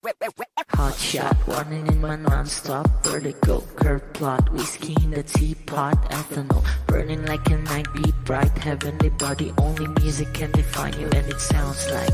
Hot shot, running in my non-stop vertigo. Curve plot, whiskey in the teapot. Ethanol, burning like a night. Be bright, heavenly body. Only music can define you, and it sounds like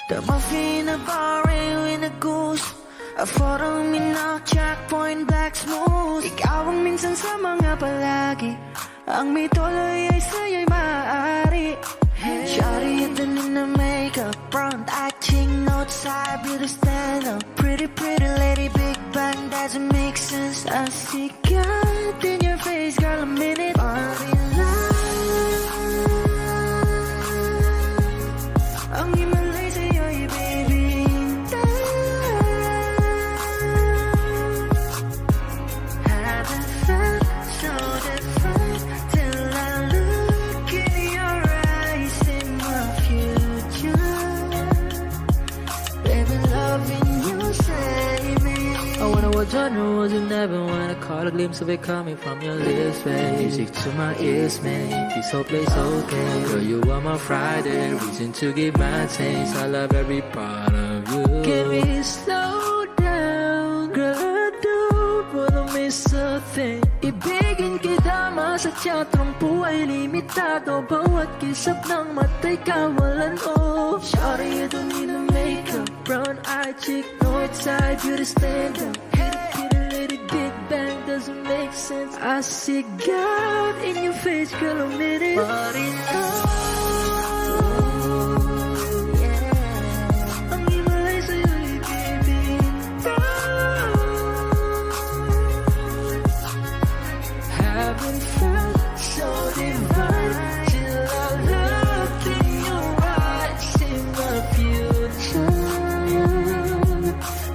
the muffin, a bar, in a goose. A photo minok, checkpoint, black smooth. Ikaw ang minsan sa mga palagi. Ang may tuloy ay sa'yo'y maaari. Shawty, ito na makeup, front eye, cheek, note, side, beauty stand up. Pretty, pretty lady, big bang, doesn't make sense. I see God in your face, girl, a minute. Party lang. Ang himalay sa'yo'y baby. Haven't felt so different till I look in your eyes, in my future. Baby, loving you save me. I wonder what genre was in heaven when I caught a glimpse of it coming from your lips, babe. Music to my ears, man. This whole place okay. Girl, you are my Friday, reason to give my taste. I love every part of you. Can we slow down, girl? I don't wanna miss a thing. Ibigin kita masadya, trangpo ay limitado. Bawat kisap ng mata'y kawalan, oh. Shawty, you don't need no makeup. Brown eye, chick, north side, beauty stand up. Kitty, lady, big bang, doesn't make sense. I see God in your face, girl, a minute. But enough. Ang himalay sa'yo'y baby. Haven't felt so divine till I look in your eyes, in my future.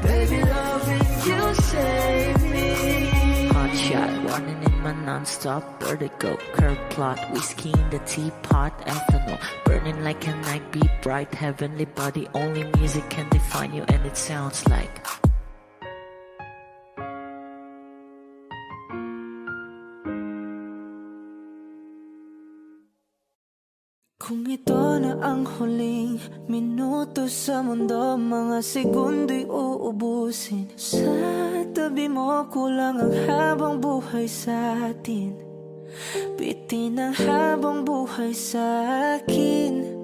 Baby, loving you save me. Hot shot, running in my non-stop vertigo. Curve plot, whiskey in the teapot. Ethanol, burning like a night. Be bright, heavenly body. Only music can define you, and it sounds like kung ito na ang huling minuto sa mundo, mga segundo'y uubusin. Sa tabi mo, kulang ang habang buhay sa atin. Bitin ang habang buhay sa akin.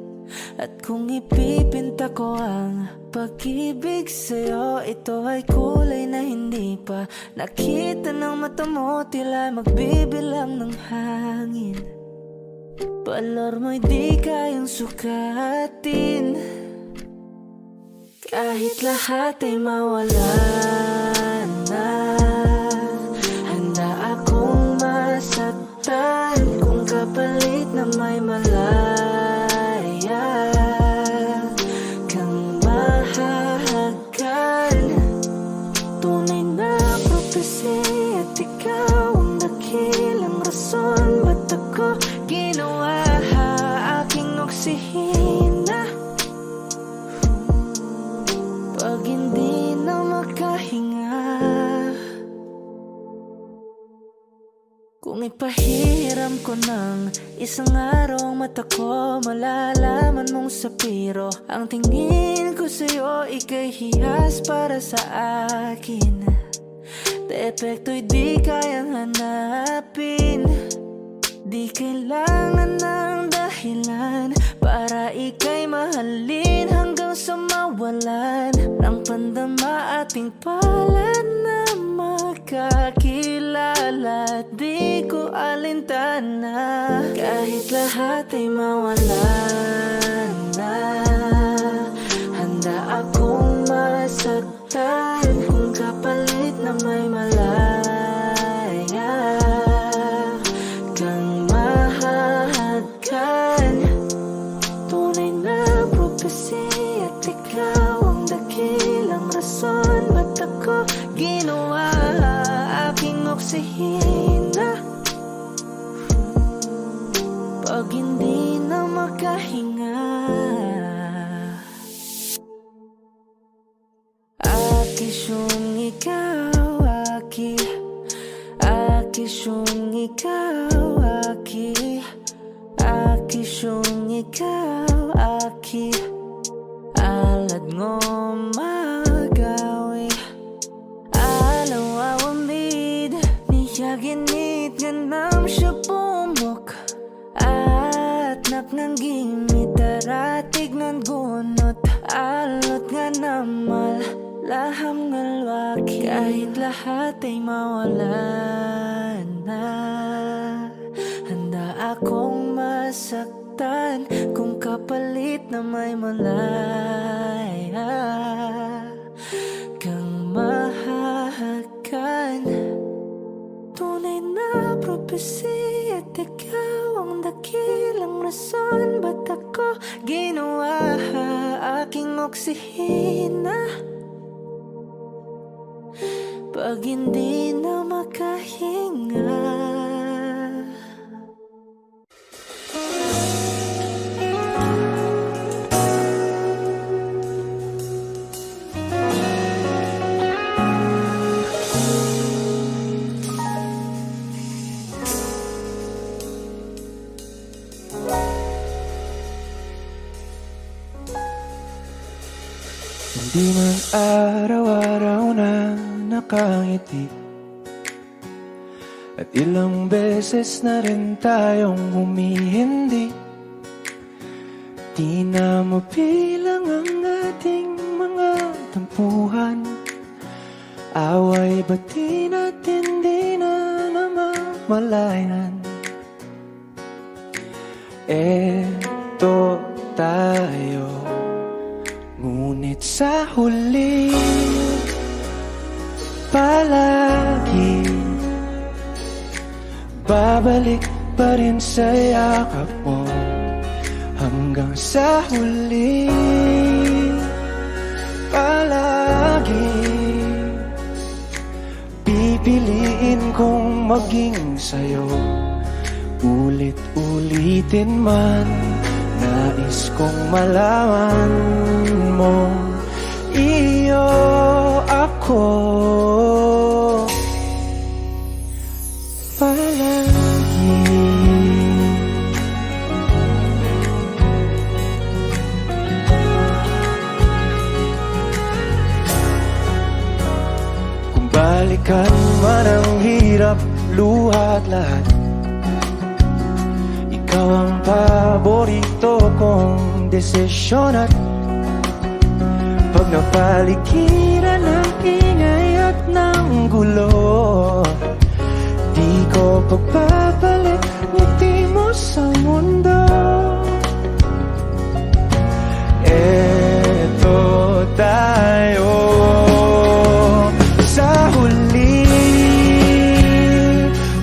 At kung ipipinta ko ang pag-ibig sa'yo, ito ay kulay na hindi pa nakita ng mata mo, tila magbibilang ng hangin. Palor mo'y di kayang sukatin, kahit lahat ay mawala na. Handa akong masaktan kung kapalit na may malaya kang mahahagan. Tunay na prophecy at ikaw ang dakilang rason ba't ako ginawa aking oksihina. Pag hindi na makahinga, kung ipahiram ko ng isang araw ang mata ko, malalaman mong sapiro ang tingin ko sa'yo, ika'y hiyas para sa akin. Depekto'y di kayang hanapin. Di kailangan ng dahilan para ika'y mahalin hanggang sa mawalan ng pandama ating palad na magkakilala. Di ko alintana kahit lahat ay mawalan na. Handa akong masaktan kung kapalit na may malaya kang mahahagan. Tunay na prophecy at ikaw ang dakilang rason ba't ako ginawa aking oksihina. Pag hindi na makahinga, akisyong ikaw, aking Akisyong ikaw, Akisyong ikaw, alad ngo magawi alaw awamid niya ginit ganam siya pumok at napnang gimit daratig ng gunot alot nga namal laham ngalwaki kahit lahat ay mawala na handa akong masaktan kung kapalit na may malaya kang mahahagan. Tunay na propesya at ikaw ang dakilang rason ba't ako ginawa aking oksihina pag hindi na makahinga. Hindi man araw-araw na nakangiti at ilang beses na rin tayong humihindi. Di na mabilang ang ating mga tampuhan. Away ba't di natin di na namamalayan? Eto tayo, ngunit sa huli palagi babalik pa rin sa yakap mo hanggang sa huli. Palagi pipiliin kong maging sa'yo, ulit-ulitin man. Nais kong malaman mo, iyo ako palagi. Kung balikan man ang hirap, luha at lahat, ikaw ang paborito kong desisyon. At pag napaligiran ng ingay at ng gulo, di ko pagpapalit ngiti mo sa mundo. Eto tayo sa huli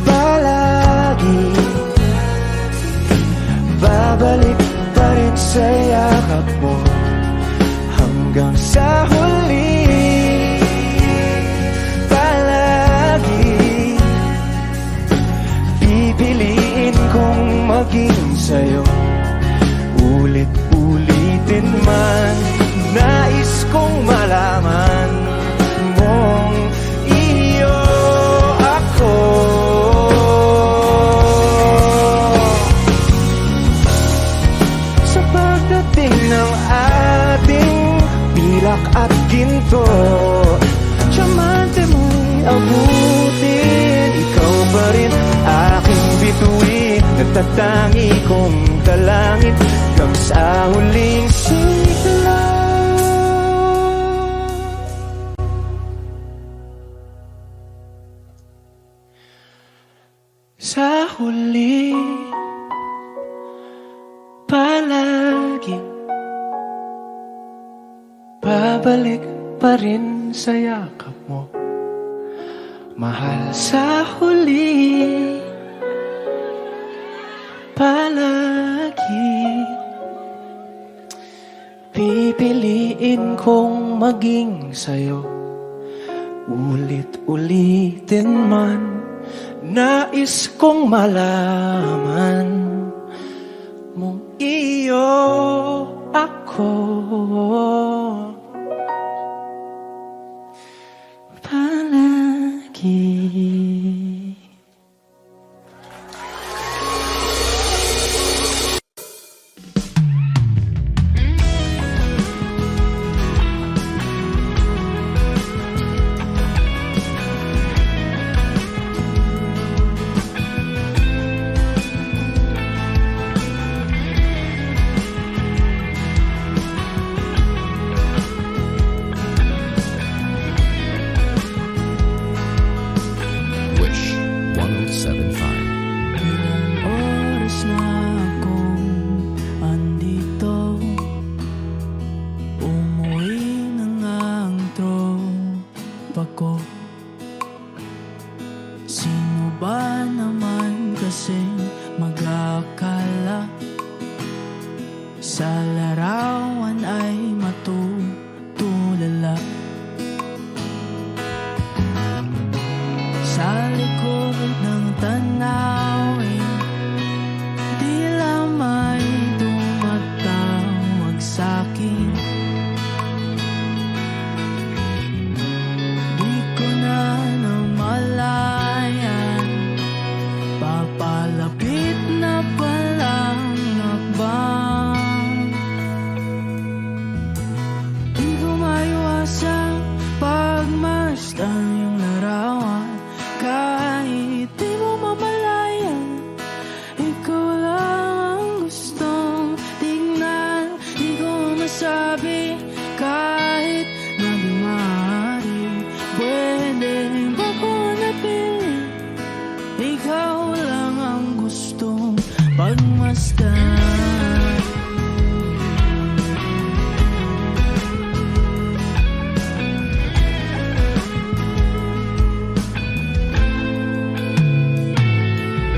palagi, babalik pa rin sa yakap mo hanggang sa huli. Palagi pipiliin kong maging sa'yo, ulit-ulitin man. Nais kong malaman mong iyo ako. Sa pagdating ng ating pilak at ginto, tiyamante mo'y abutin. Ikaw pa rin aking bituin, natatangi kong talangin hanggang sa huling sigla. Sa huli palagi babalik pa rin sa yakap mo, mahal. Sa huli palagi pipiliin kong maging sa'yo, ulit-ulitin man. Nais kong malaman mong iyo ako palagi. Ilang oras na akong andito, umuwi na nga ang tropa ko. Sino ba naman kasing mag-akala sa larawan ay matutulala? Sa likod ng tanawin, tila may tumatawag sa'kin. Di ko na namalayan, papalapit na palang hakbang. Di ko maiwasang pagmasdan yung larawan. Kahit di mo mamalayan, ikaw lang ang gustong tingnan. Di ko masabi kahit na di maaari, pwede ba ko napili? Ikaw lang ang gustong pagmasdan.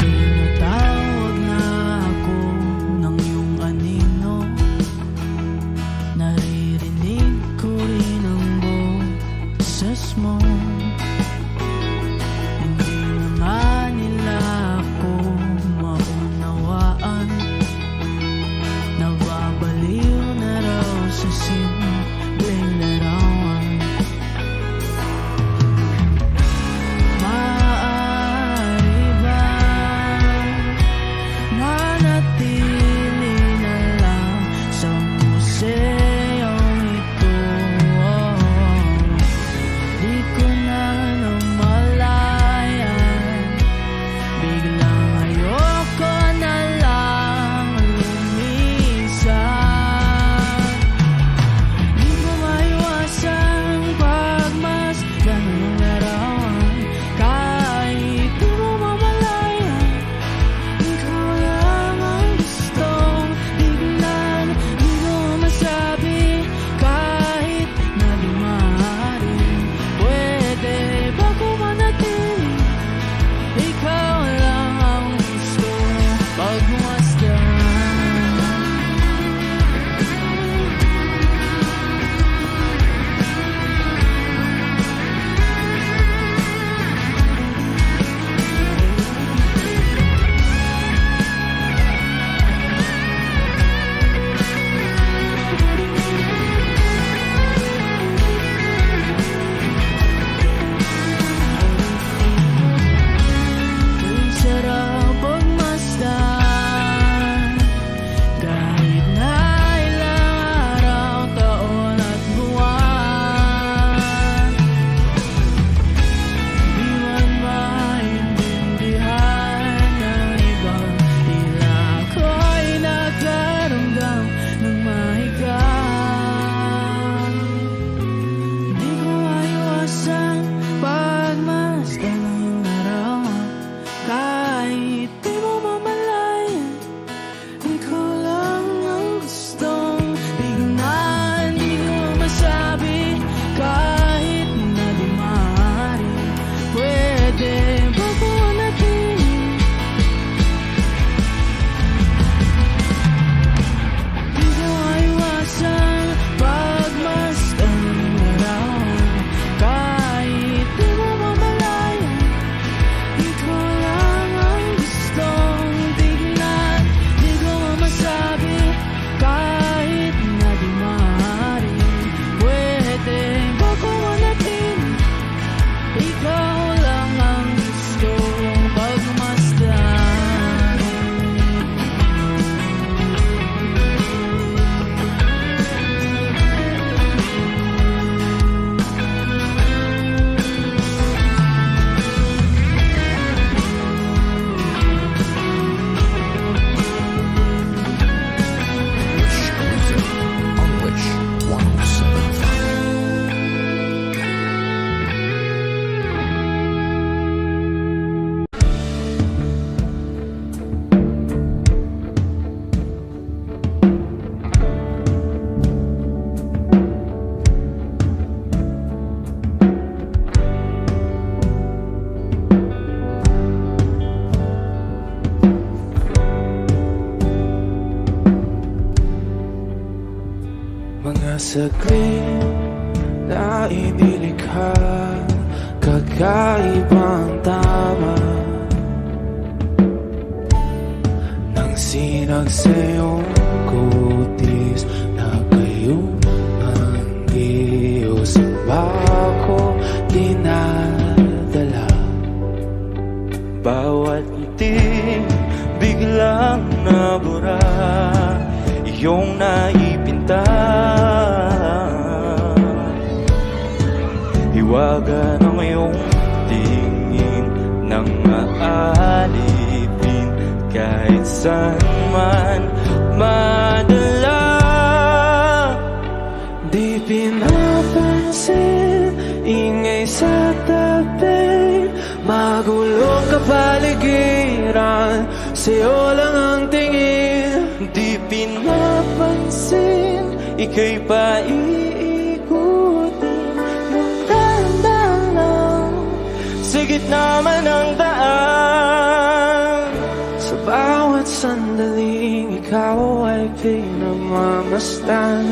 Tinatawag na ako ng iyong anino, naririnig ko rin ang boses mo. Hindi na nga nila ako maunawaan, nababaliw na raw sa simpleng larawan. Maaari ba manatili na lang sa museyong ito? Di ko na namalayan, biglang ayoko na lang lumisan. Di ko maiwasang pagmasdan ng larawan. Kahit di mo mamalayan, ikaw lang ang gustong tignan. Di ko masabi kahit na di maaari, pwede ba ko manatili? Ikaw lang ang gustong pagmasdan. Ang sarap pagmasdan, kahit na ilang araw, taon at buwan. Di man maintindihan ng iba, tila ako'y nagkaramdam ng mahigang. Di ko maiwasang pagmasdan ng iyong larawan. Kahit di mo mamalayan, ikaw lang ang gustong tignan. Di ko masabi kahit na di maaari, pwede ba ko manatili? Di ko maiwasang pagmasdan ng larawan. Kahit di mo mamalayan, ikaw lang ang gustong tignan. Di ko masabi kahit na di maaari, pwede ba ko manatili? Ikaw lang ang saglit na inilikha, kakaibang tama nang sinag sa iyong kutis na kayong ang Diyos ang bako dinadala. Bawat ngiti biglang nabura, iyong naipinta. Hiwaga ng iyong tingin nang maalipin kahit saan man madala. Di pinapansin, ingay sa tabi, magulong kapaligiran, sa'yo lang ang tingin. Di pinapansin, ika'y paiikutin ng dahan-dahan lang sa gitna man ng daan. Sa bawat sandaling ikaw ay pinagmamasdan,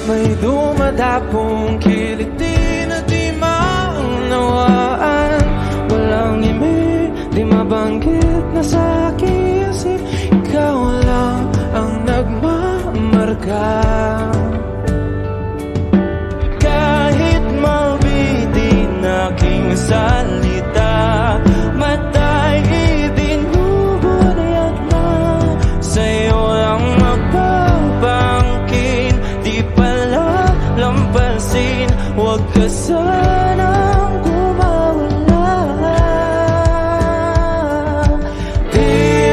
may dumadapong kiliti na di maunawaan. Walang imig, di mabanggit na sa aking isip, ikaw lang ang nagmamarka. Kahit mabitin aking salita, matay ibinubunayat na, sa'yo lang magpapangkin. Di pala lampasin, huwag ka sanang gumawala. Di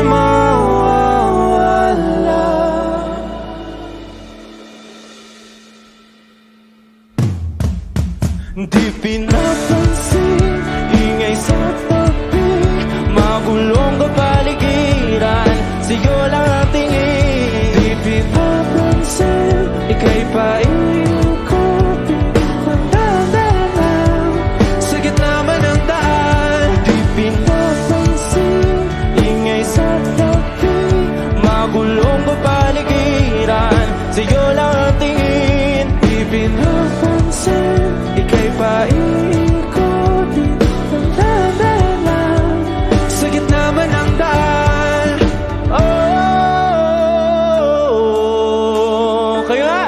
mawawala. Di pinapansin, ingay sa tabi, magulong kapaligiran, sa'yo lang ang tingin. Di pinapansin, ika'y paiikutin ng dahan-dahan sa gitna man ng daan. Di pinapansin, ingay sa tabi, magulong kapaligiran, sa'yo lang ang tingin. Di pinapansin, ika'y paiikutin ng dahan-dahan sa gitna man ng daan. Oh, kayo nga!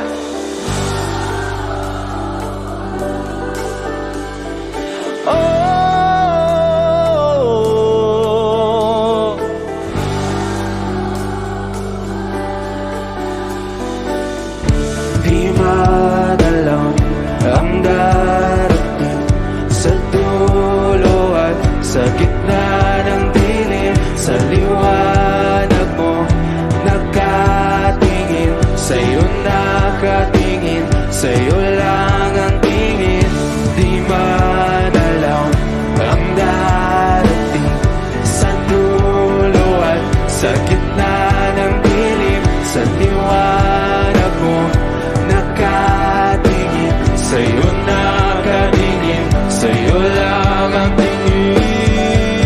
Oh, di madalang ang darating sa dulo at sa gitna ng dilim. Sa liwanag mo nakatingin, sa'yo nakatingin, sa'yo lang ang tingin. Di madalang ang darating sa dulo at sa gitna ng dilim. Sa liwanag mo nakatingin, sa'yo nakatingin, sa'yo lang ang tingin.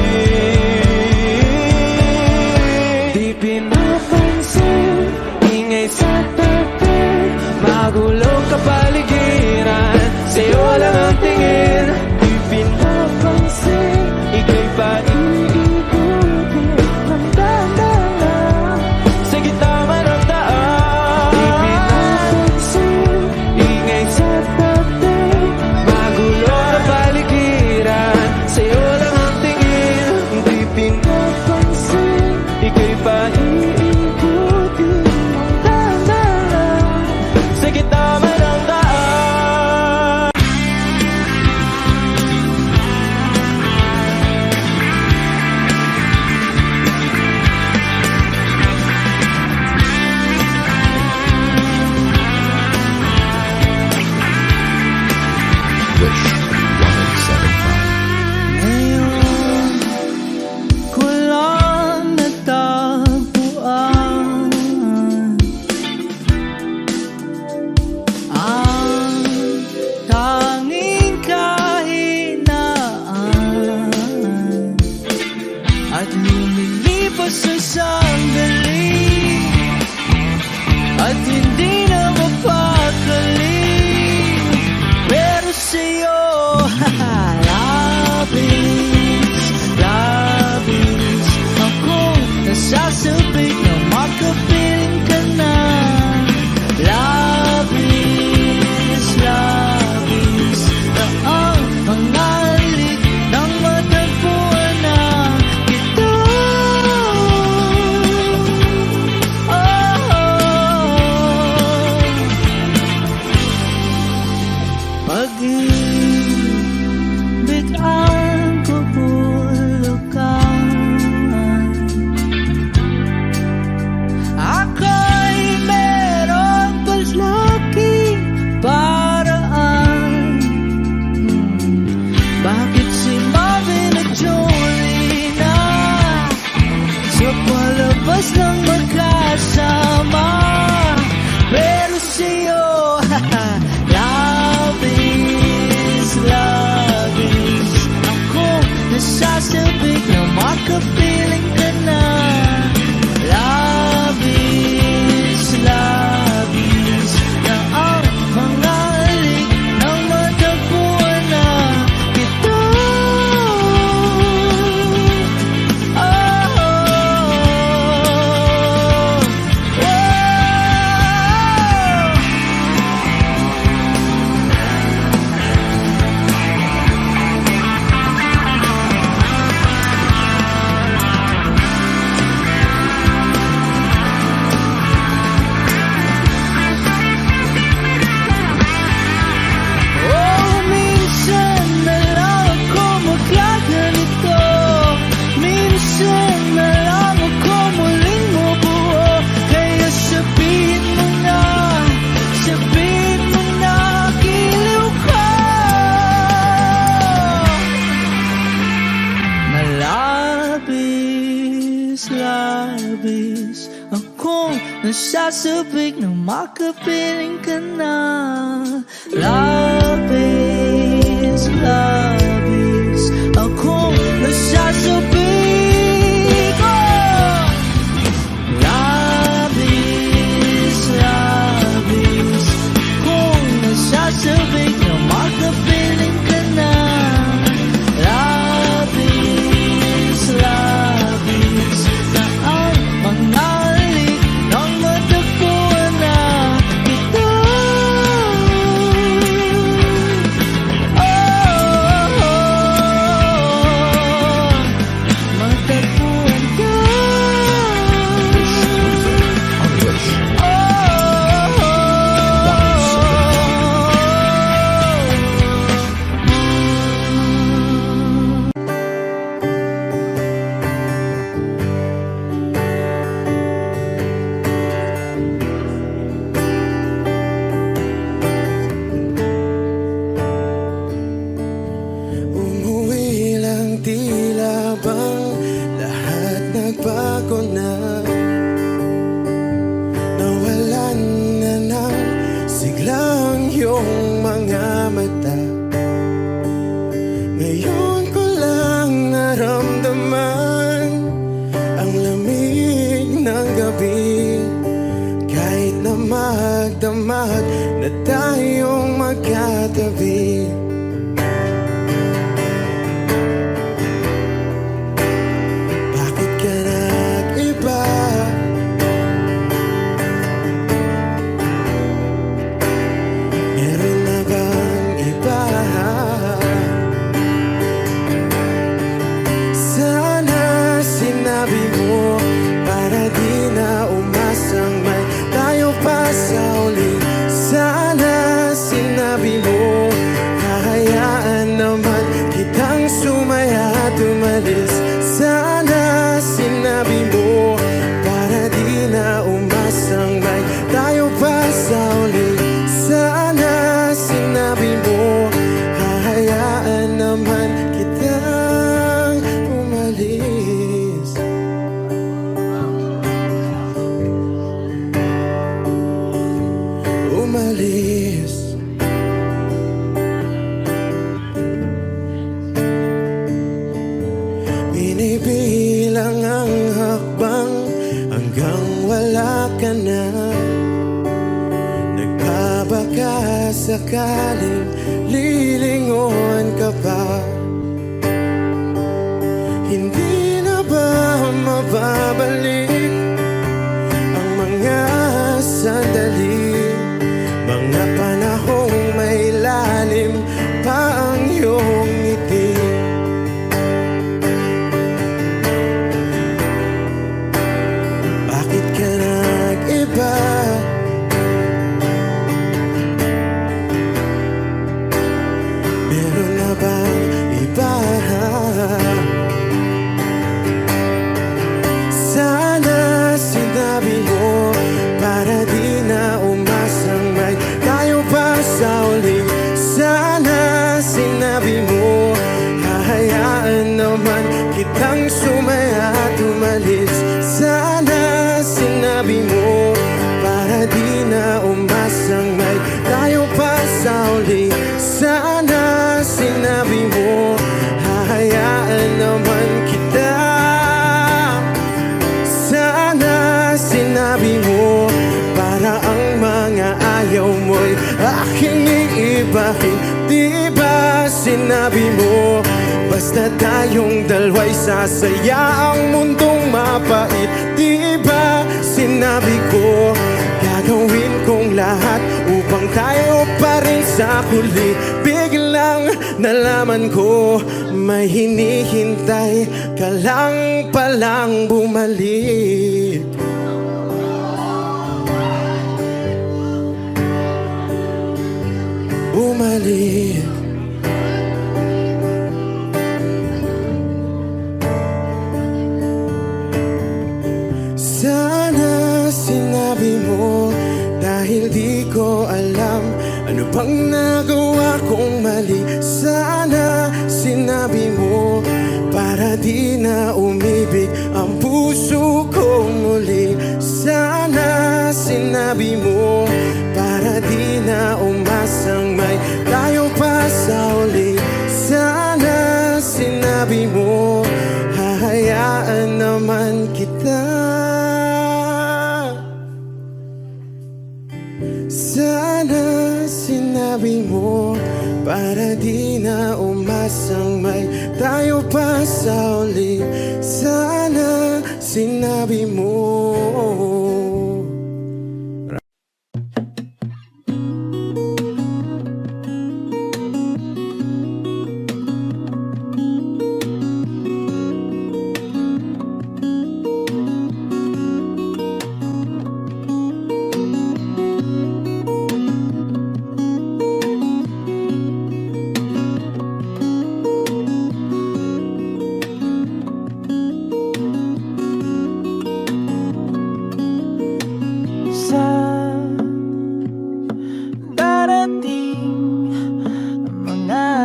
makapiling ka na. Labis, labis na ang mga halik nang matagpuan na kita. Minsan na lang ako magkaganito, minsan na lang ako muling mabuo. Kaya sabihin mo na, giliw ka. Malabis, labis akong nasasabik na makapiling ka na. Labis, labis akong nasasabik. Labis, labis akong nasasabik na makapiling ka na. Labis, labis na ang mga halik nang matagpuan na kita. Matagpuan ka. Umuwi lang, tila bang lahat nagbago na. Nawalan na ng siglang iyong mga mata. Ngayon ko lang naramdaman ang lamig ng gabi. Kahit na magdamag na tayong magkatabi. Bakit ka nag-iba? Meron na bang iba? Sana sinabi mo para di na umasang may tayo pa sa uli. Sana sinabi mo hahayaan naman kitang sumaya at umalis. Sana sinabi mo para di na umasang may tayo pa sa uli. Sana sinabi mo hahayaan naman kitang umalis. Umalis. Binibilang ang hakbang hanggang wala ka na. Nagbabaka sakaling lilingon ka pa. Hindi na ba mababalik ang mga sandali, mga panahong may lalim pa ang iyong ngiti? Bakit ka nag-iba? Meron na bang iba? Sana sinabi mo para di na umasang may tayo pa sa uli. Sana sinabi mo hahayaan naman kitang sumaya at umalis. Sana sinabi mo para di na umasang may tayo pa sa uli. Sana sinabi mo hahayaan naman kita. umakin. Di ba sinabi mo, basta tayong dalawa'y sasaya ang mundong mapait. Di ba sinabi ko, gagawin kong lahat upang tayo pa rin sa huli. Biglang nalaman ko, may hinihintay ka lang palang bumalik. Bumalik. Sana sinabi mo, dahil di ko alam ano bang nagawa kong mali. Sana sinabi mo, para di na umibig ang puso ko muli. Sana sinabi mo, para di na umasang may tayo pa sa uli. Sana sinabi mo, hahayaan naman kita. Sana sinabi mo, para di na umasang may tayo pa sa uli. Sana sinabi mo.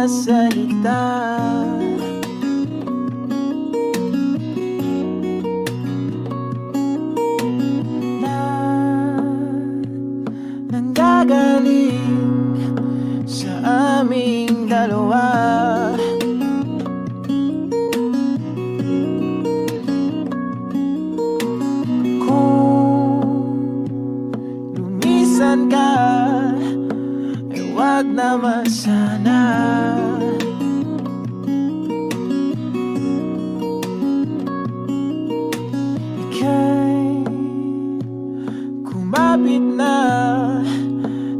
Salita na nanggagaling sa aming dalawa. Kung lumisan ka, ay wag naman sana. Kumapit na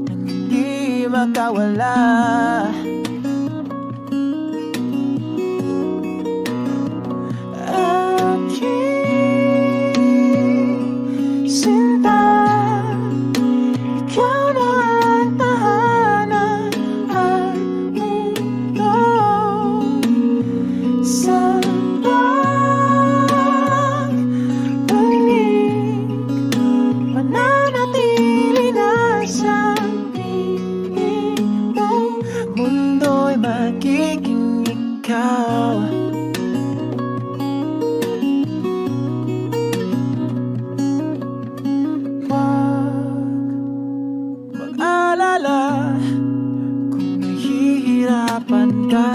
nang hindi makawala. Aking sinta, ikaw na ang tahanan at mundo sa mananatili na sa piling mo. Mundo'y magiging ikaw. Huwag mag-alala kung nahihirapan ka.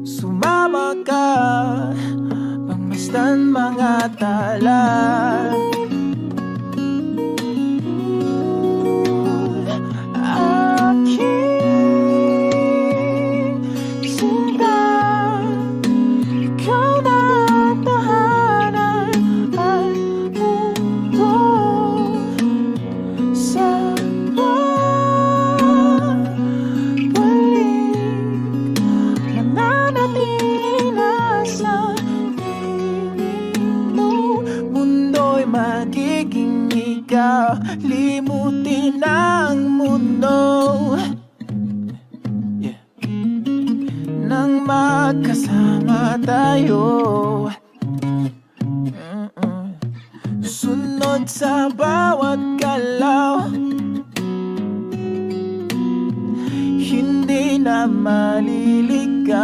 Sumama ka, pangmasdan mga tala. Aking sinta, ikaw na ang tahanan at mundo sa mananatili na sa piling mo. Mundo'y magiging ikaw. Limutin ang mundo, yeah, nang magkasama tayo. Sunod sa bawat galaw, hindi na maliligaw.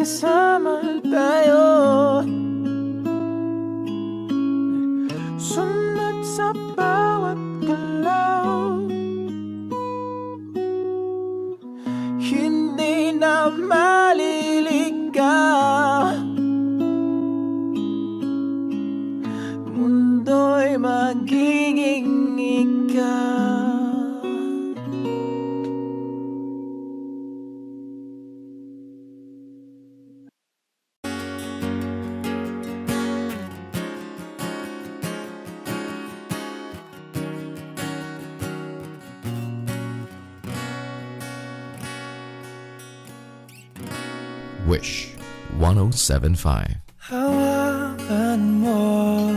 magkasama tayo. Sunod sa bawat galaw, hindi na maliligaw. Mundo'y magiging ikaw. Wish 1075. Hawakan mo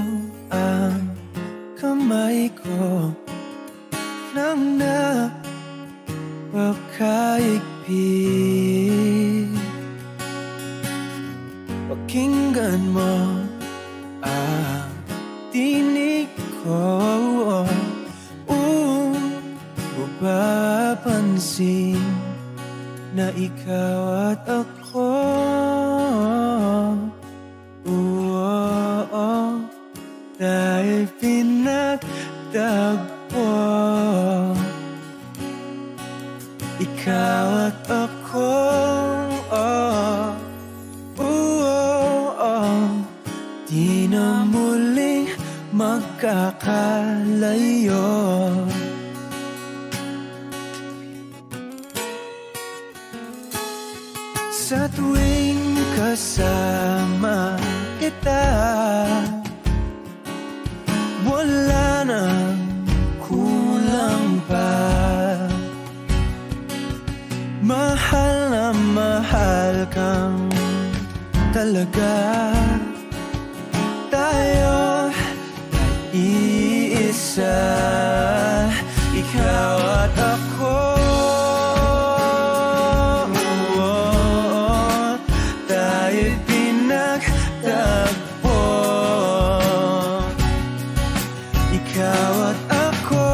ang kamay ko nang napakaigpit. Pakinggan mo ang tinig ko, mapapansin na ikaw at ako. Dahil pinagtagpo, ikaw at ako. Di na muling magkakalayo. Sa tuwing kasama kita, wala nang kulang pa. Mahal na mahal kang talaga. Tayo iisa, ikaw at ako. Tayo pinagtagpo, ikaw at ako.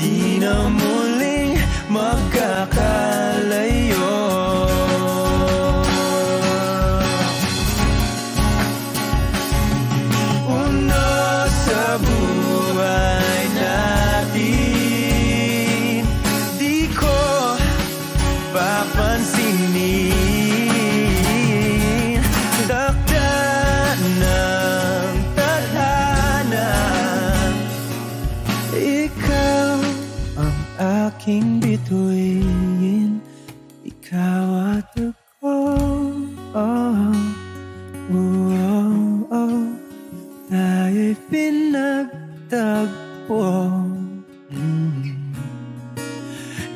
Di na muling magkakalayo. Una sa buhay natin, di ko papansinin. Dakda ng tadhana, ikaw ang aking bituin, ikaw at ako. Tayo'y pinagtagpo,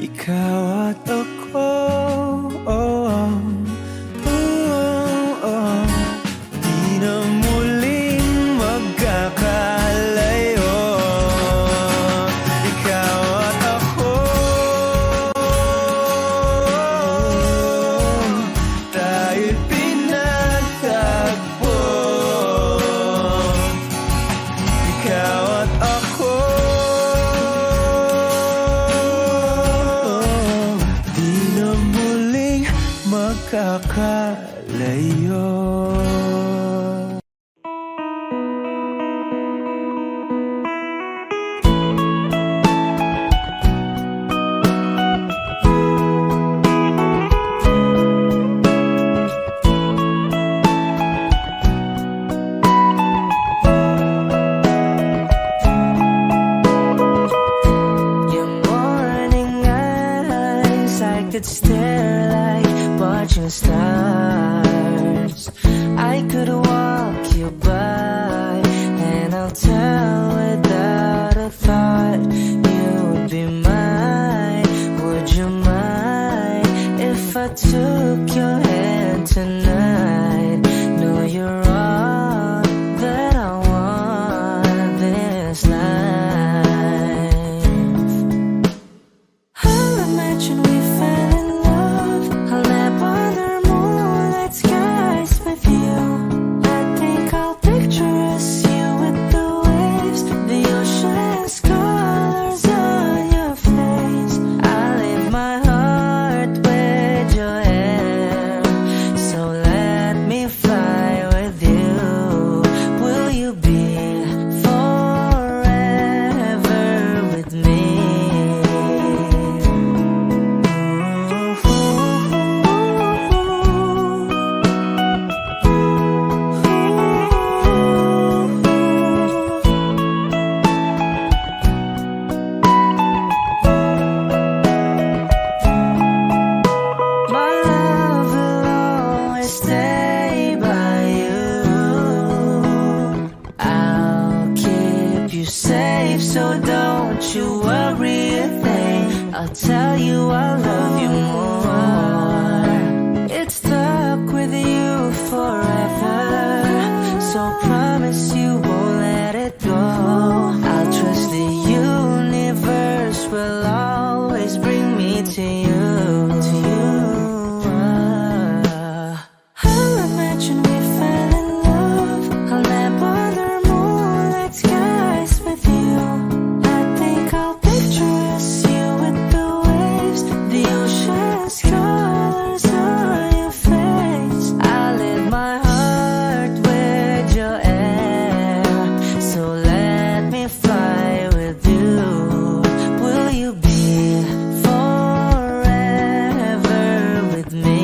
ikaw at ako. Di na muling magkakalayo. Ikaw at ako. Tayo'y pinagtagpo, ikaw at ako. Di na muling magkakalayo. Your morning eyes, I could stare like watching stars. I could walk you by, and I'll tell without a thought you would be mine. Would you mind if I took your hand tonight? No, you're all that I want this life. I'll imagine we fell in love. I'll nap on our moon safe, so don't you worry a thing. I'll tell you I love you more. It's stuck with you forever, so promise you won't let it go. I'll trust the universe will always bring me to you. I'll imagine we fell in love. I'll map other moonlight skies with you. I think I'll picture us, you with the waves, the ocean's colors on your face. I live my heart with your air, so let me fly with you. Will you be forever with me?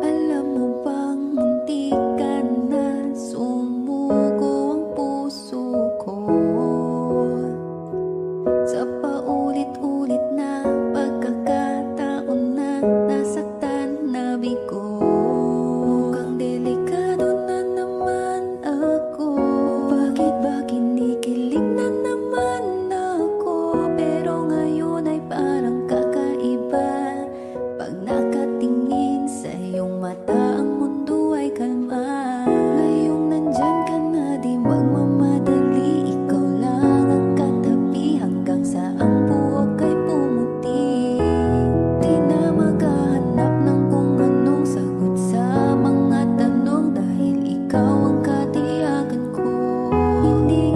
Alam mo bang muntik ka na sumuko ang puso ko sa paulit-ulit na pagkakataon na nasaktan na bigo. Mukhang delikado na naman ako. Bakit ba kinikilig na naman ako? Pero ngayon ay parang kakaiba. Pag nakatingin sa iyong mata, ang mundo ay kalma. Ngayong nandyan ka na, di magmamadali. Ikaw lang ang katabi hanggang sa ang buhok ay pumuti. Di na maghahanap ng kung anong sagot sa mga tanong, dahil ikaw ang katiyakan ko. Hindi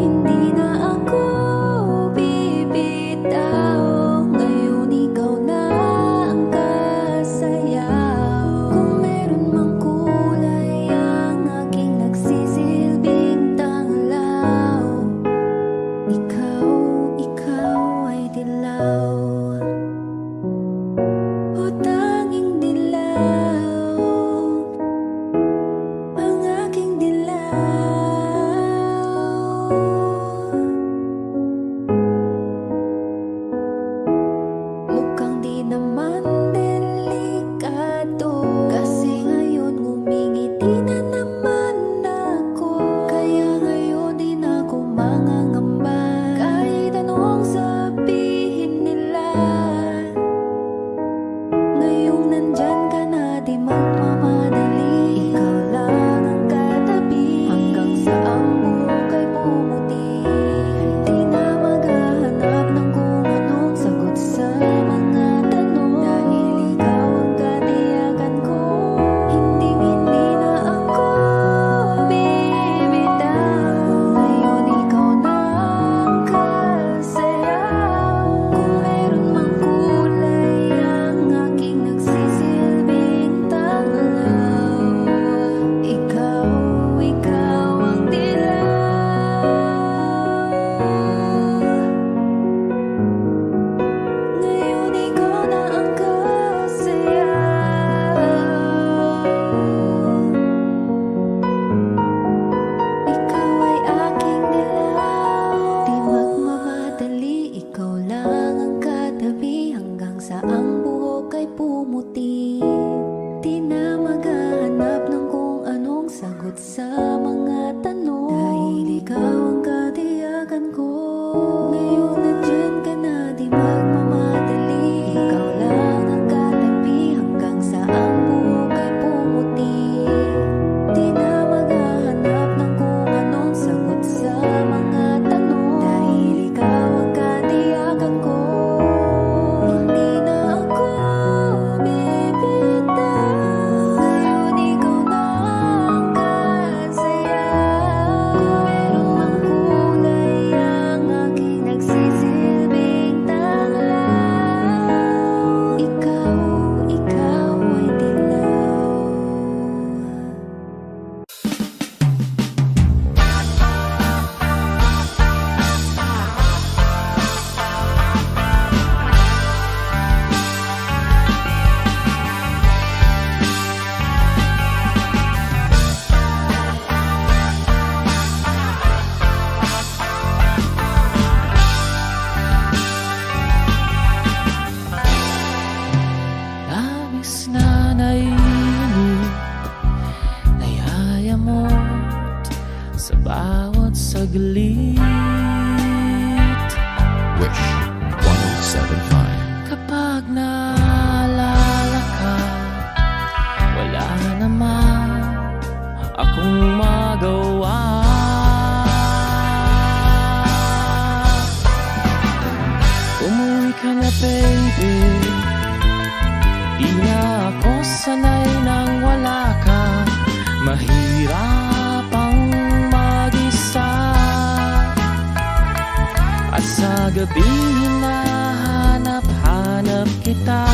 na ako bibitaw. Ngayon ikaw na ang kasayaw. Kung meron mang kulay ang aking nagsisilbing tanglaw, ikaw ay dilaw. O tanging dilaw, ang aking dilaw. Mukhang di naman delikado, kasi ngayon ngumingiti na naman ako. Kaya ngayon di na ako mangangamba, kahit anong sabihin nila. Ngayong nandyan ka na, di magmamadali. Ikaw lang ang katabi hanggang sa ang buhok ay pumuti. Di na maghahanap ng kung anong sagot sa mga tanong, dahil ikaw ang katiyakan ko. Hindi na ako bibitaw. Ngayon ikaw na ang kasayaw. Kung meron mang kulay ang aking nagsisilbing tanglaw, ikaw ang dilaw. Ngayon ikaw na ang kasayaw. Ikaw ay aking dilaw. Di magmamadali, ikaw lang ang katabi hanggang sa ang buhok ay pumuti. Di na maghahanap ng kung anong sagot sa mga tanong, dahil ikaw ang katiyakan ko. Ngayon nandyan ka na, di magmamadali. Ikaw lang ang katabi hanggang sa ang buhok ay pumuti. Di na maghahanap ng kung anong sagot sa mga tanong, dahil ikaw ang katiyakan ko. Hindi na ako gabi hinahanap-hanap kita.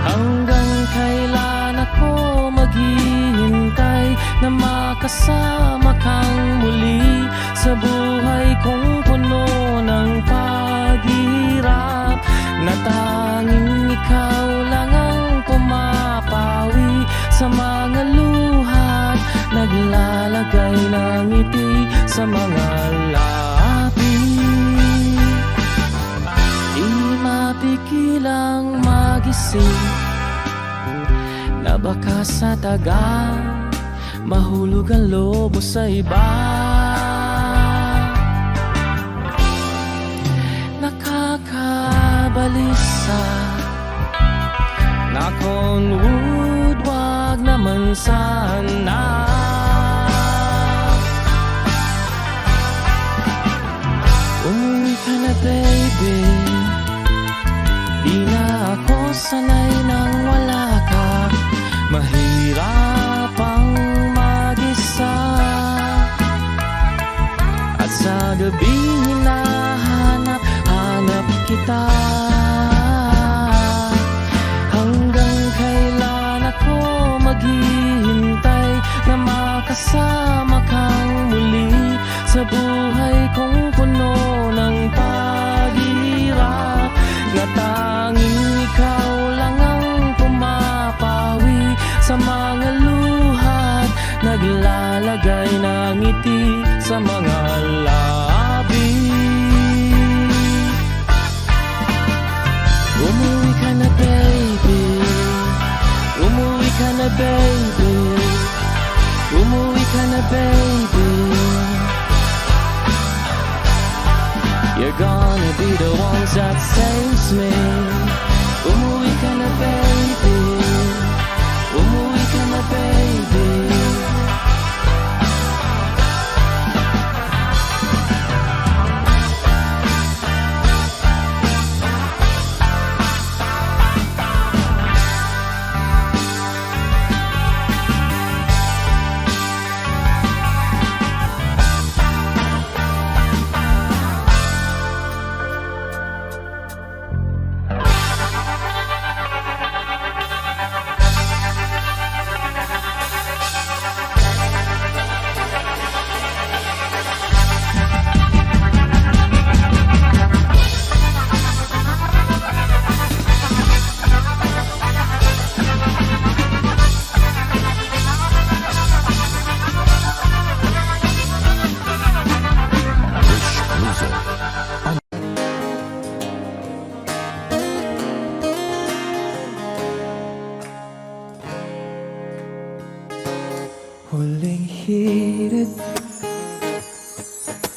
Hanggang kailan ako maghihintay na makasama kang muli sa buhay kong puno ng paghihirap, na tanging ikaw lang ang pumapawi sa mga luhat, naglalagay ng ngiti sa mga labi. Di mapigilang magising na baka sa tagal mahulog ang lobo sa iba. Nakakabalisa na Conwood, wag naman sana. Umuwi ka na baby, di na ako sanay nang wala ka. Mahirap ang mag-isa, at sa gabi hinahanap-hanap kita. Hanggang kailan ako maghihintay na makasama kang muli sa buhay kong puno ng paghihirap, na tanging ikaw lang ang pumapawi sa mga luhat, naglalagay ng ngiti sa mga labi. Umuwi ka na baby, umuwi ka na baby, umuwi ka na baby. You're gonna be the ones that saves me. Umuwi ka na baby, umuwi ka na baby. Huling hirit,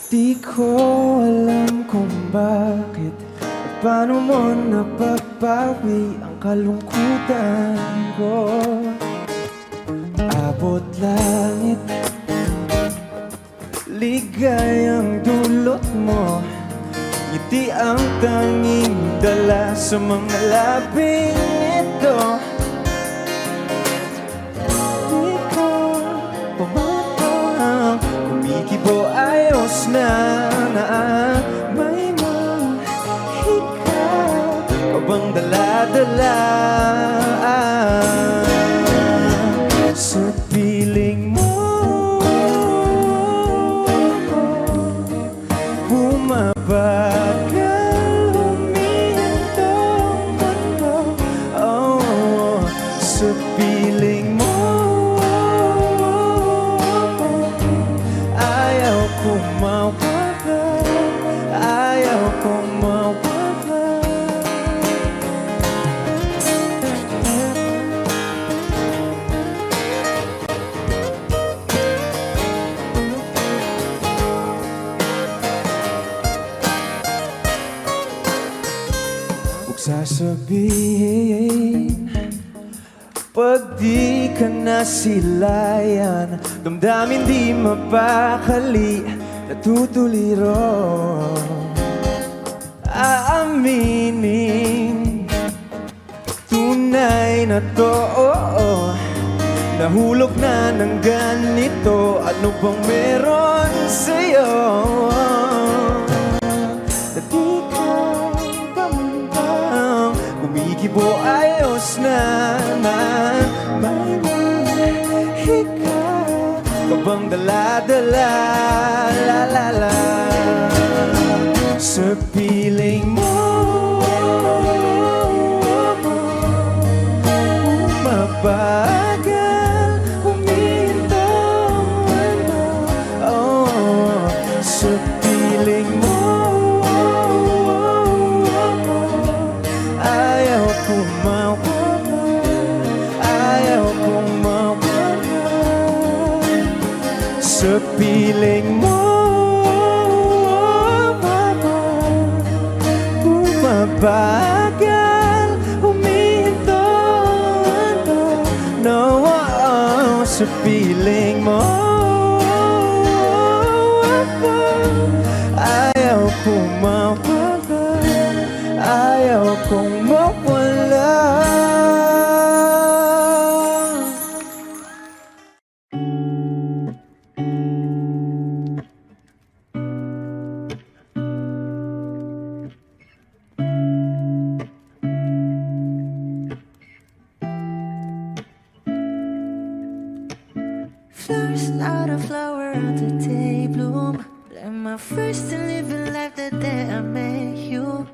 di ko alam kung bakit at paano mo napapawi ang kalungkutan ko. Abot langit, ligayang dulot mo, ngiti ang tanging dala sa mga labing ito. Kumikibo ayos na may mahika o bang dala-dala sa piling mo. Bumabagal huminto mundo, oh, sa piling mo. Ayaw kong mawala. Huwag sasabihin pag di ka nasilayan, damdamin di mapakali, natutuliro. Aaminin, tunay na to, nahulog na ng ganito. Ano bang meron sa'yo? Kibo ayos naman. May mahika ka bang dala-dala, la-la-la, sa piling mo? Mabagal huminto, oh, sa piling mo. Ayaw kong mawala, ayaw kong mawala, sa piling mo. Mabagal huminto, no, oh, sa piling mo. Ayaw kong mawala, ayaw kong mawala. Flowers not a flower on the day bloom. Like my first to living life the day I met you.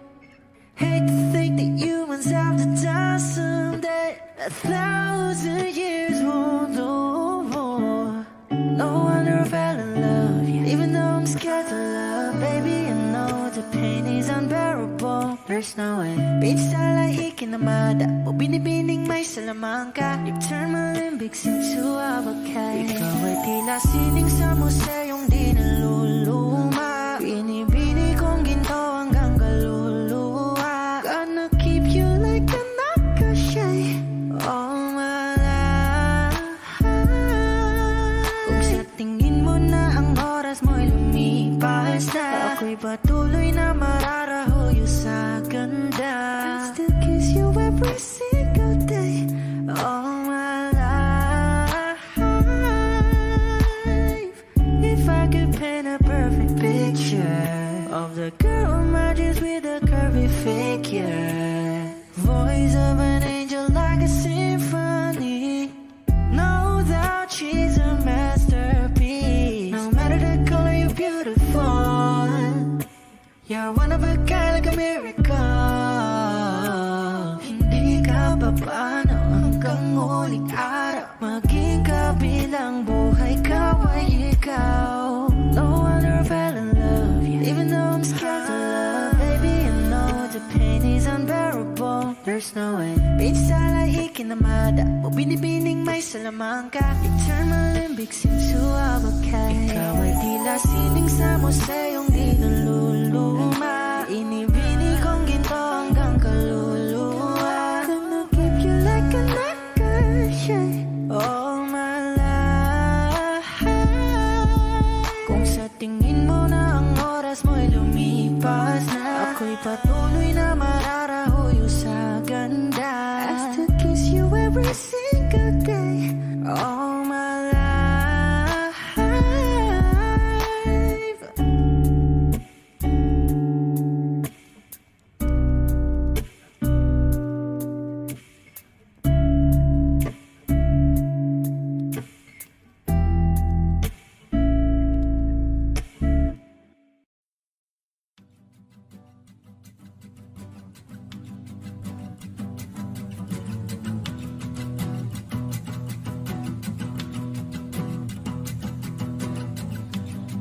Hate to think that humans have the time someday. 1,000 years won't know more. No wonder I fell in love, yeah. Even though I'm scared to love, baby, I know the pain is unbearable. There's no way. Beach style like ikinamada. O binibining may salamangka. You turn my limbics into avocado. Ikaw ay tila sining sa museyong di naluluma. Binibini kong ginto hanggang kaluluwa. Gonna keep you like a nakashay all my life. Kung sa tingin mo na ang oras mo'y lumipas na, ako'y patuloy na mararahuyo sa ganda. I still kiss you every single day all my life. If I could paint a perfect picture of the girl on my dreams with a curvy figure, voice of an angel like a symphony, no doubt she's a masterpiece. No matter the color, you're beautiful. You're one of a kind, like a miracle. Hindi ka papaano hanggang muling araw. Maging kabilang buhay ka ay ikaw. No wonder I fell in love, yeah. Even though I'm scared to love, baby, I know the pain is unbearable. There's no way. Beach style like ikinamada. O binibining may salamangka. You turn my limbics into avocado. Ikaw ay tila sining sa museyong di naluluma. Inibini kong ginto hanggang kaluluwa. Gonna keep you like a nakashay all my life. Kung sa tingin mo na ang oras mo'y lumipas na, ako'y patuloy na mararahuyo sa ganda. I still kiss you every single day all my life.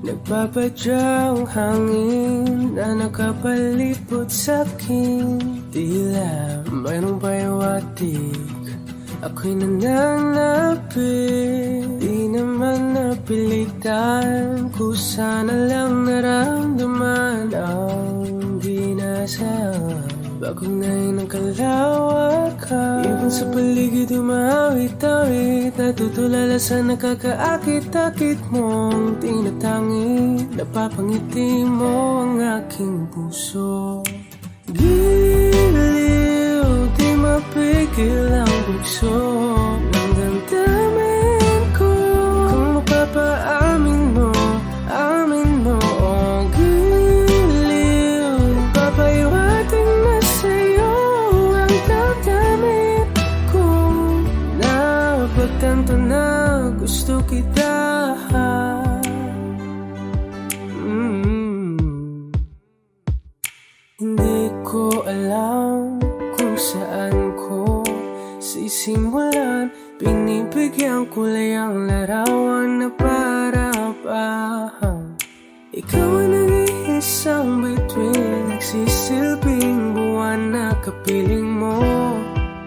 Nagpapadyang hangin na nakapalipot sa'kin. Tila mayroong payawatig, ako'y nananapit. Di naman napilitan, kusa na lang naramdaman ang ginasaan. Bago ngayon ang kalawakan, ibon sa paligid umawit-awit, natutulala sa nakakaakit-akit mong tinatangi. Napapangiti mo ang aking puso. Giliw, di mapigil ang bugso ng damdamin ko. Kung mapapaamin mo, amin mo. Oh, giliw, papayawating na sa'yo ang damdamin kita. Hindi ko alam kung saan ko sisimulan. Binibigyan ko lang ang larawan na para pa. Ikaw ang nag-iisang bituin, nagsisilbing buwan na kapiling mo.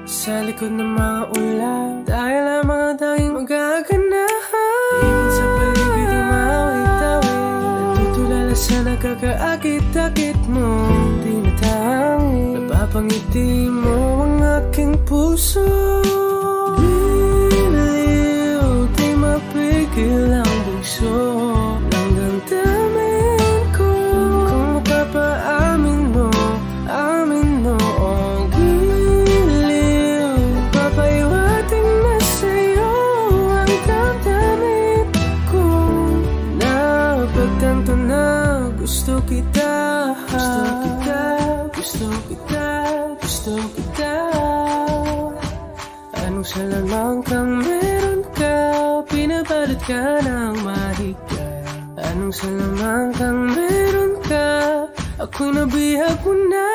Sa likod ng mga ulan, dahil lamang ang tanging magaganahan. Ibig sa paligid ang mawit-awit, natutulala sa nakakaakit-akit mo. Di natangi, napapangiti mo ang aking puso. Liliw, di mapigil ang bugso ng damdamin ko. Kung mapapaamin mo, amin mo, oh giliw, papaiwating na sa'yo ang damdamin ko. Napagtanto na gusto kita, gusto kita, gusto kita, gusto kita. Anong salamang kang meron ka, pinabalot ka ng mahigpit. Anong salamang kang meron ka, ako'y nabihag mo na.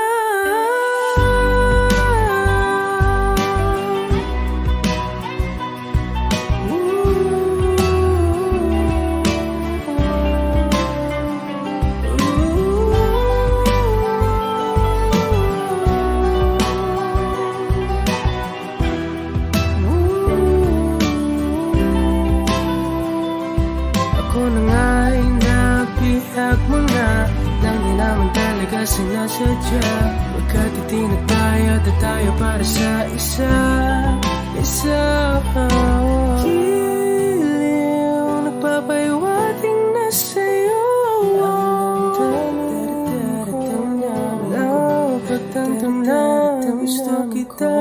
Sinasadya, magkatitinag tayo at tayo para sa isa. Giliw, nagpapaiwating na sa'yo. Napagtanto na gusto kita.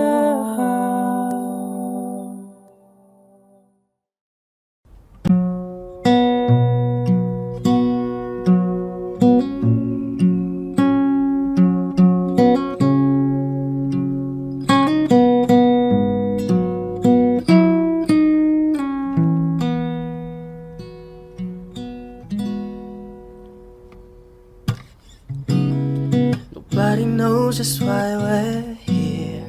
Nobody knows just why we're here.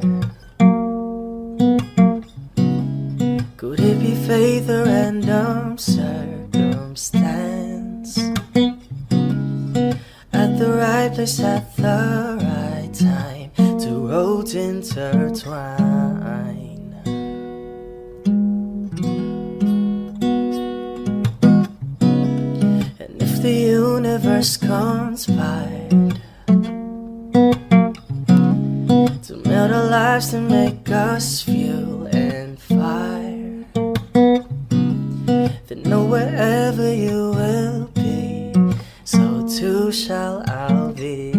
Could it be fate or random circumstance? At the right place at the right time, two roads intertwine. And if the universe conspired to melt our lives and make us fuel and fire, then know wherever you will be, so too shall I be.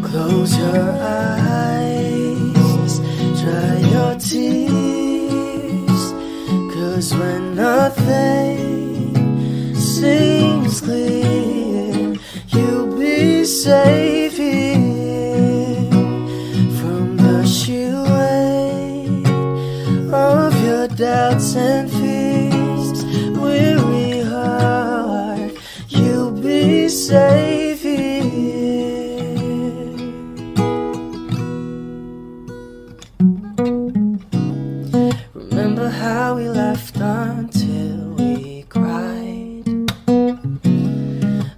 Close your eyes, dry your tears, 'cause when nothing seems clear, you'll be safe here from the sheer weight of your doubts and fears. Weary heart, you'll be safe here. Remember how we laughed until we cried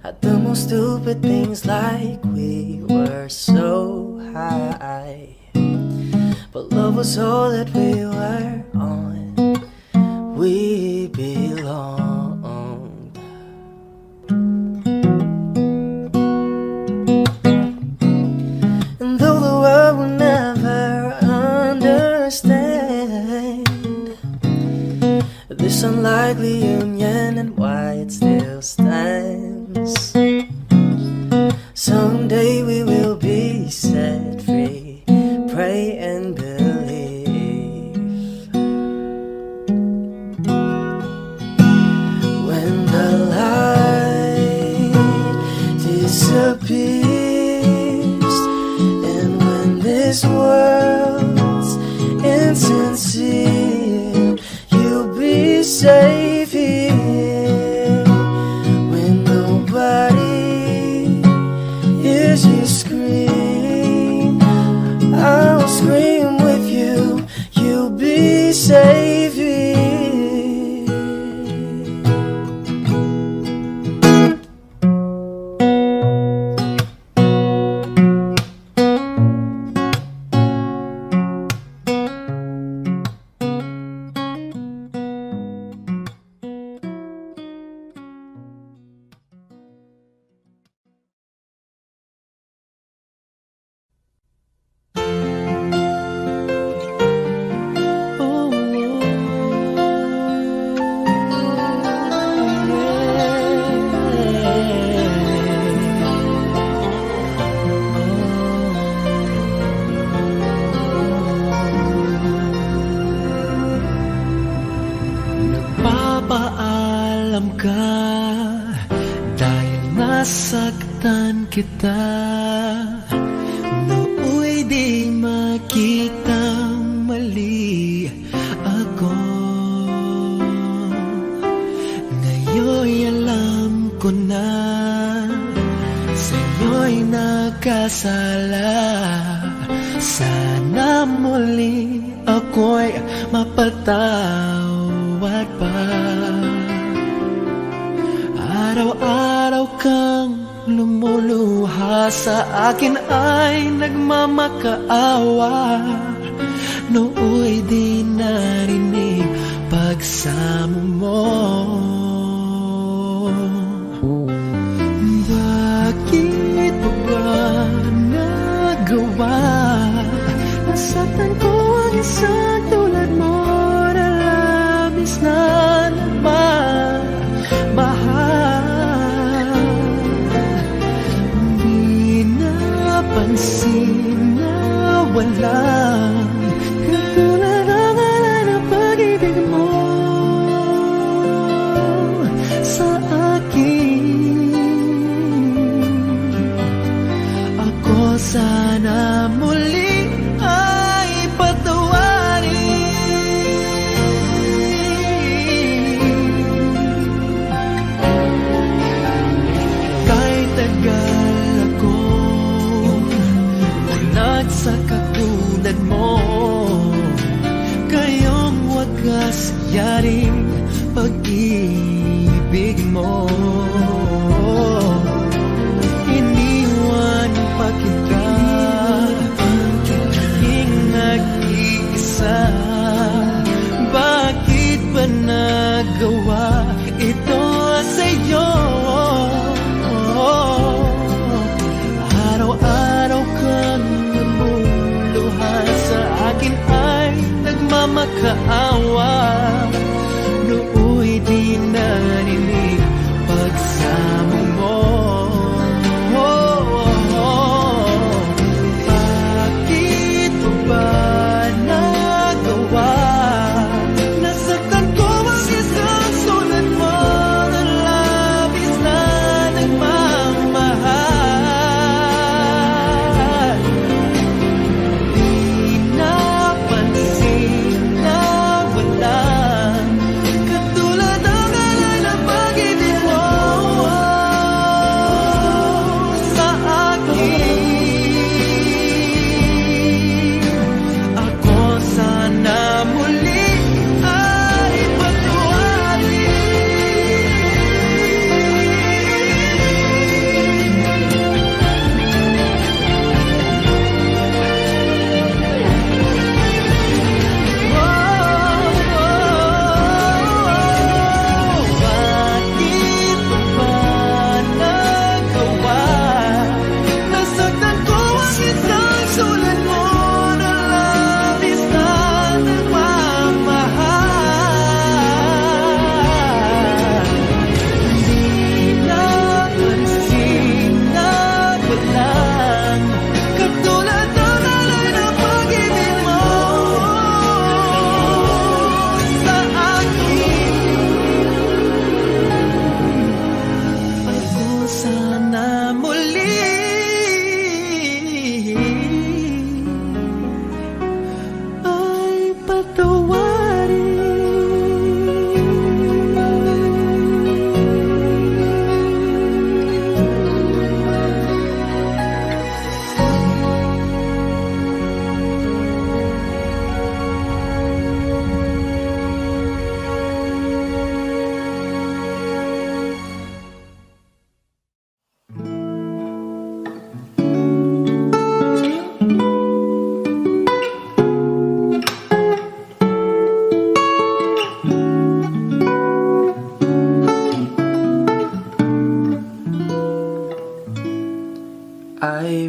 at the most stupid things, like we were so high, but love was all that we were on. We belonged. And though the world will never understand this unlikely union and why it still stands, someday we will be set free. Pray and believe. When the light disappears and when this world's in safe here when nobody hears you scream. I'll scream with you, you'll be safe here. Nagpapaalam ka dahil nasaktan kita. Nooy di makitang mali ako. Ngayon'y alam ko na sa'yo'y nagkasala. Sana muli ako'y mapatawad pa. Araw-araw kang lumuluha sa akin ay nagmamakaawa. Nooy di narinig pagsamo mo. Bakit pa ba nagawa? Nasaktan ko ang isang tulad mo na labis na nagmamahal. Di napansin na walang katulad ang alay ng pag-ibig mo sa akin. Ako sana muli ay patawarin. Kahit tagal ako ulat sa katulad mo, kayong wagas yaring pag-ibig mo. Iniwan pa kita, naging nag-iisa. Bakit ba nagawa ito sa'yo? Araw-araw kang namuluha sa akin ay nagmamakaawa.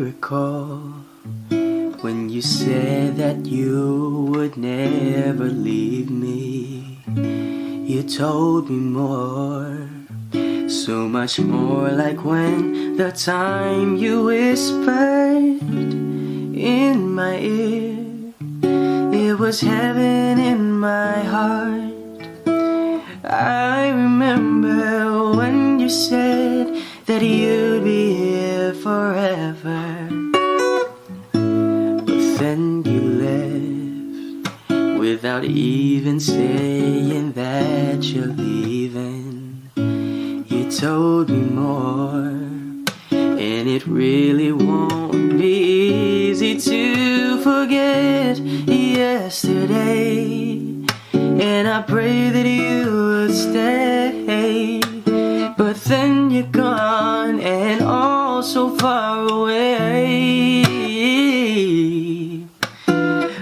recall when you said that you would never leave me. You told me more, so much more, like when the time you whispered in my ear. It was heaven in my heart. I remember when you said that you'd be here forever, but then you left without even saying that you're leaving. You told me more, and it really won't be easy to forget yesterday. And I pray that you would stay, but then you're gone and all so far away.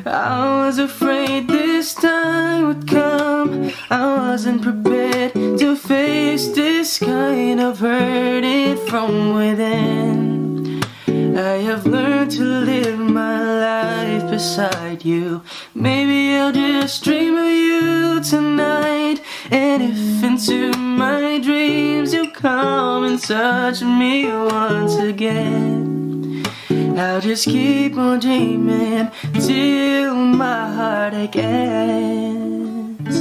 I was afraid this time would come. I wasn't prepared to face this kind of hurting from within. I have learned to live my life beside you. Maybe I'll just dream of you tonight. And if into my dreams you come and touch me once again, I'll just keep on dreaming till my heartache ends.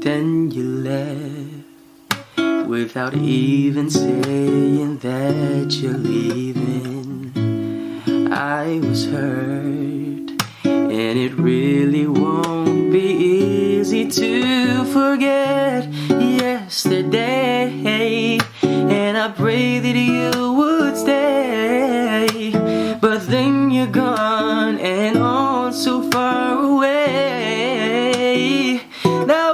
Then you left without even saying that you're leaving. I was hurt, and it really won't be easy to forget yesterday. And I pray that you would stay, but then you're gone and all so far away. Now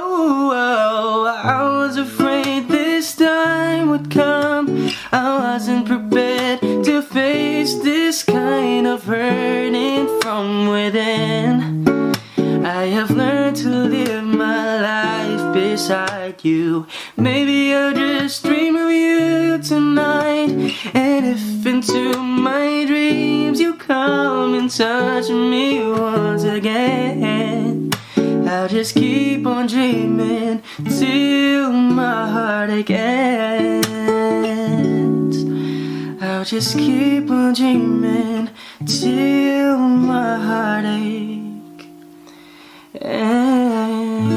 I was afraid this time would come. I wasn't prepared to face this kind of hurting from within. I have learned to live my life beside you. Maybe I'll just dream of you tonight. And if into my dreams you come and touch me once again, I'll just keep on dreaming till my heartache ends. I'll just keep on dreaming till my heartache ends.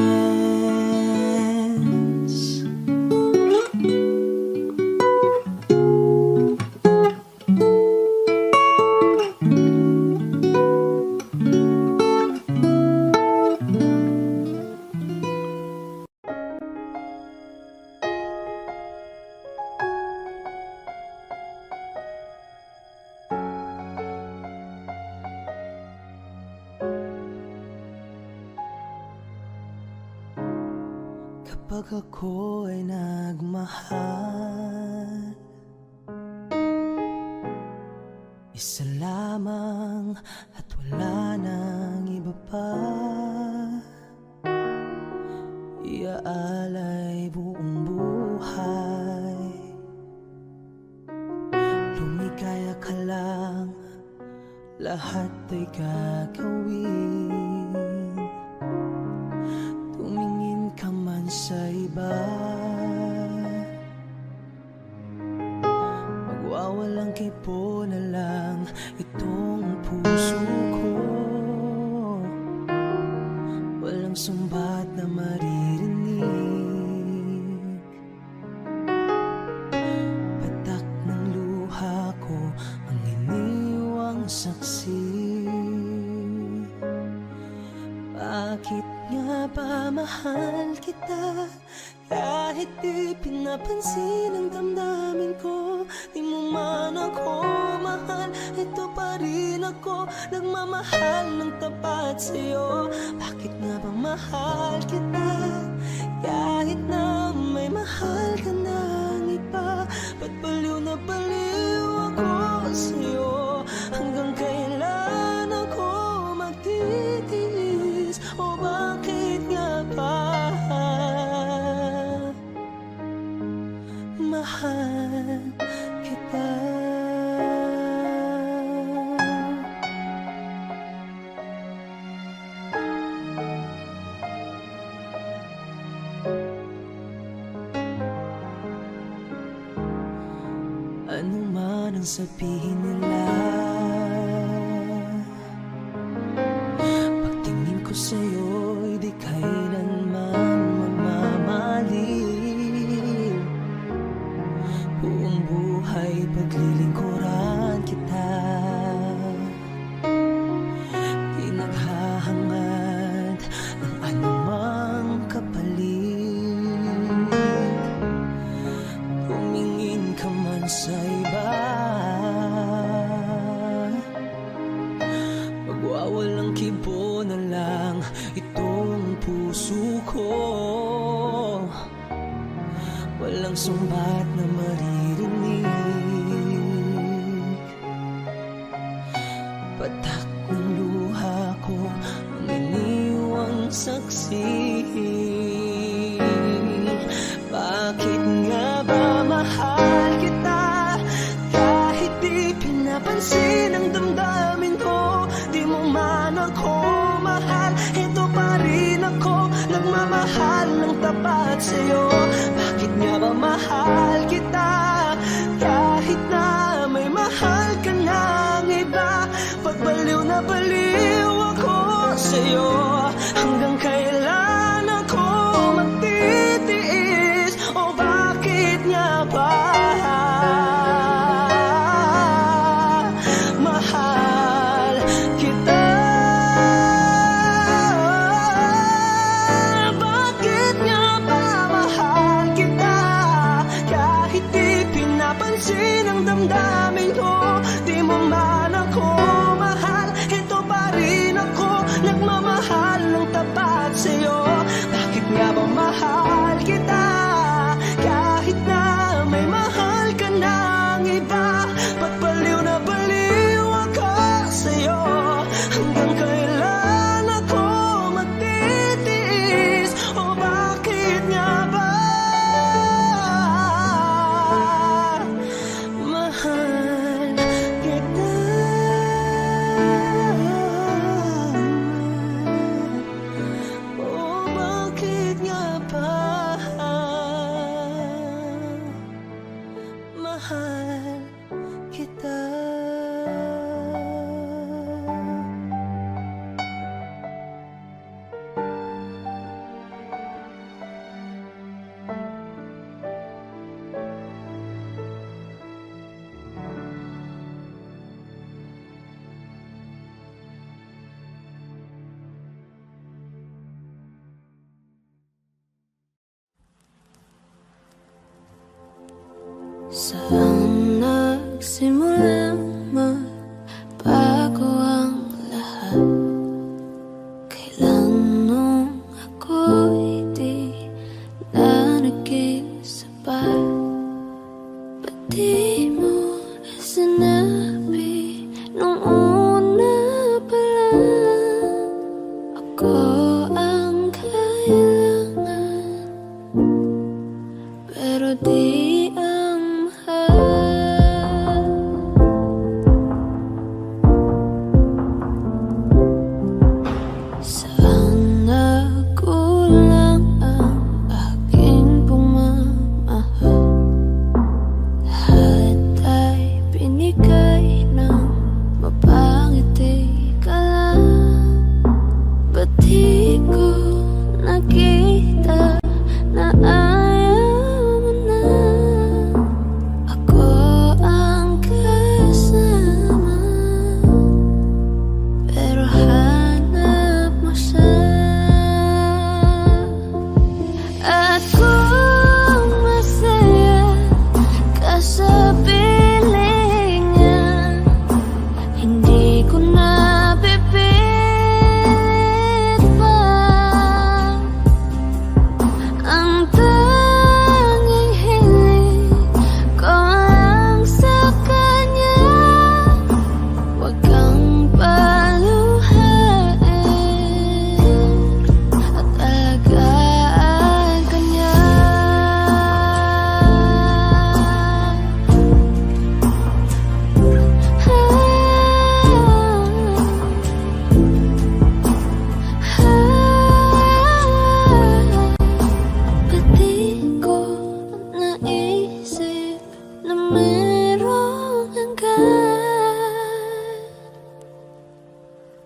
Kapag ako ay nagmahal, isa lamang at wala nang iba pa. Iaalay buong buhay, lumikaya ka lang, lahat ay gagawin. Tumingin ka man sa iba, magwawalang kipo na lang itong puso ko. Walang sumbat na maririnig, patak ng luha ko ang iniwang saksi. Bakit nga ba mahal kita? Kahit di pinapansin ang damdamin ko, di mo man ako mahal, ito pa rin ako, nagmamahal ng tapat sa'yo. Bakit nga ba mahal kita? Kahit na may mahal ka ng iba, ba't baliw na baliw ako sa'yo? Hanggang kailan sabihin nila. Pagtingin ko sa'yo'y di kailanman mamamaling. Buong buhay paglilingkuran kita, di naghahangad ng anumang kapalit. Tumingin ka man sa iba, magwawalang kibo na lang itong puso ko. Walang sumbat na maririnig, patak ng luha ko ang iniwang saksi. Bakit nga ba mahal kita kahit di pinapansin ang damdamin ko? Di mo man ako mahal, ito pa rin ako nagmamahal ng tapat sa'yo. Bakit nga ba mahal kita kahit na may mahal ka ng iba? Pagbaliw na baliw ako sa'yo, hanggang kailan ako magtitiis? O bakit nga ba mahal kita? Bakit nga ba mahal kita kahit di pinapansin ang damdamin ko? Di mo man ako mahal, ito pa rin ako nagmamahal ng tapat sa'yo. Bakit nga ba mahal kita kahit na may mahal ka ng iba? Ba't baliw na baliw ako sa'yo,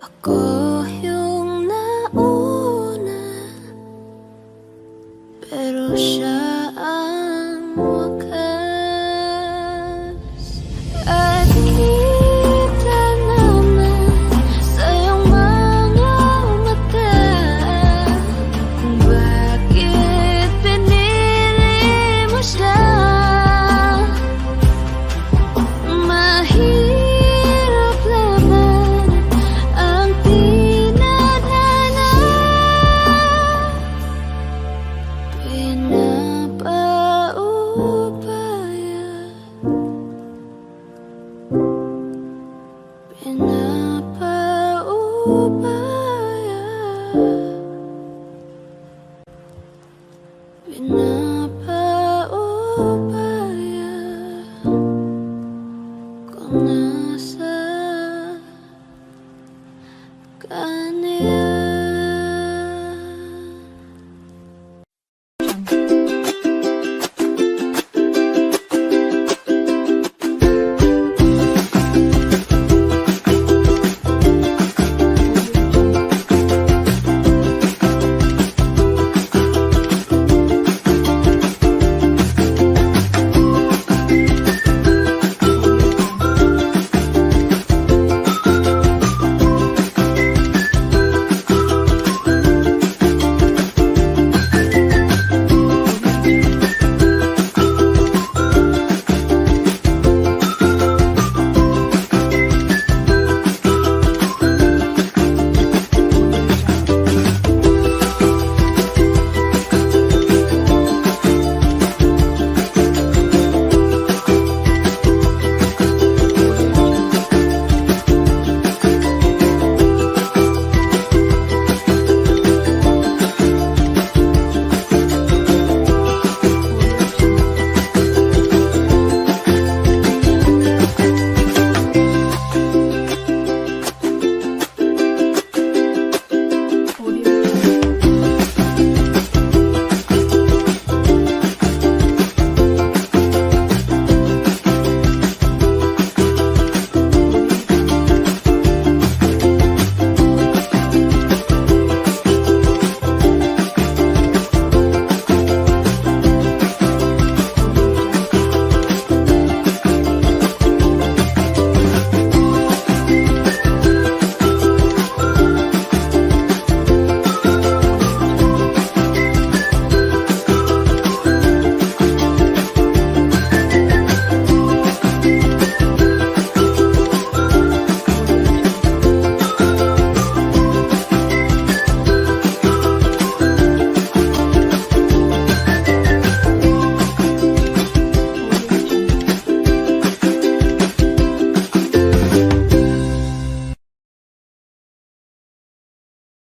Ako yung nauna, pero siya ang wakas. At kita naman sa iyong mga mata kung bakit pinili mo siya. Mahirap laban ang tinadhana, pinapaubaya, pinapaubaya, pinapaubaya kung nasa ka